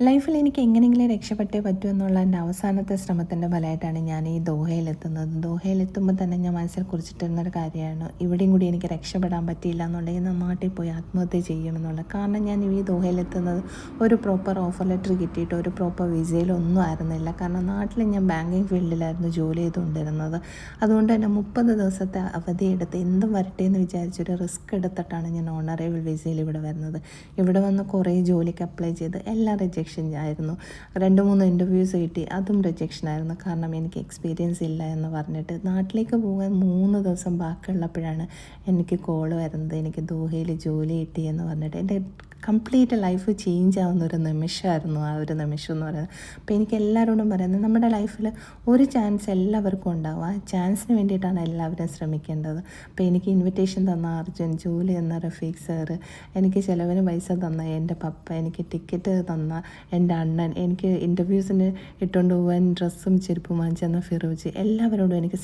ലൈഫിൽ എനിക്ക് എങ്ങനെയെങ്കിലും രക്ഷപ്പെട്ടേ പറ്റൂ എന്നുള്ള എൻ്റെ അവസാനത്തെ ശ്രമത്തിൻ്റെ ഫലമായിട്ടാണ് ഞാൻ ഈ ദോഹയിലെത്തുന്നത്. ദോഹയിലെത്തുമ്പോൾ തന്നെ ഞാൻ മനസ്സിൽ കുറിച്ചിട്ടിരുന്നൊരു കാര്യമാണ്, ഇവിടെയും കൂടി എനിക്ക് രക്ഷപ്പെടാൻ പറ്റിയില്ല എന്നുണ്ടെങ്കിൽ ഞാൻ നാട്ടിൽ പോയി ആത്മഹത്യ ചെയ്യണമെന്നുള്ളത്. കാരണം ഞാൻ ഈ ദോഹയിലെത്തുന്നത് ഒരു പ്രോപ്പർ ഓഫർ ലെറ്റർ കിട്ടിയിട്ട് ഒരു പ്രോപ്പർ വിസയിലൊന്നും ആയിരുന്നില്ല. കാരണം നാട്ടിൽ ഞാൻ ബാങ്കിങ് ഫീൽഡിലായിരുന്നു ജോലി ചെയ്തുകൊണ്ടിരുന്നത്. അതുകൊണ്ട് തന്നെ 30 ദിവസത്തെ അവധിയെടുത്ത് എന്തും വരട്ടെ എന്ന് വിചാരിച്ചൊരു റിസ്ക് എടുത്തിട്ടാണ് ഞാൻ ഓണറേബിൾ വിസയിൽ ഇവിടെ വരുന്നത്. ഇവിടെ വന്ന് കുറേ ജോലിക്ക് അപ്ലൈ ചെയ്ത് എല്ലാം റിജക്ഷൻ ആയിരുന്നു. 2-3 ഇൻ്റർവ്യൂസ് കിട്ടി, അതും റിജക്ഷൻ ആയിരുന്നു. കാരണം എനിക്ക് എക്സ്പീരിയൻസ് ഇല്ല എന്ന് പറഞ്ഞിട്ട് നാട്ടിലേക്ക് പോകാൻ 3 ദിവസം ബാക്കിയുള്ളപ്പോഴാണ് എനിക്ക് കോൾ വരുന്നത്, എനിക്ക് ദോഹയിൽ ജോലി കിട്ടി എന്ന് പറഞ്ഞിട്ട്. എൻ്റെ കംപ്ലീറ്റ് ലൈഫ് ചേഞ്ച് ആവുന്ന ഒരു നിമിഷമായിരുന്നു ആ ഒരു നിമിഷം എന്ന് പറയുന്നത്. അപ്പോൾ എനിക്ക് എല്ലാവരോടും പറയുന്നത്, നമ്മുടെ ലൈഫിൽ ഒരു ചാൻസ് എല്ലാവർക്കും ഉണ്ടാവും. ആ ചാൻസിന് വേണ്ടിയിട്ടാണ് എല്ലാവരും ശ്രമിക്കേണ്ടത്. അപ്പോൾ എനിക്ക് ഇൻവിറ്റേഷൻ തന്ന അർജുൻ, ജോലി തന്ന റഫീഖ് സാറ്, എനിക്ക് ചിലവിന് പൈസ തന്ന എൻ്റെ പപ്പ, എനിക്ക് ടിക്കറ്റ് തന്ന എൻ്റെ അണ്ണൻ, എനിക്ക് ഇൻ്റർവ്യൂസിന് ഇട്ടുകൊണ്ട് പോകാൻ ഡ്രസ്സും ചെരുപ്പും വാങ്ങിച്ചു തന്ന ഫിറോജ്, എല്ലാവരോടും എനിക്ക്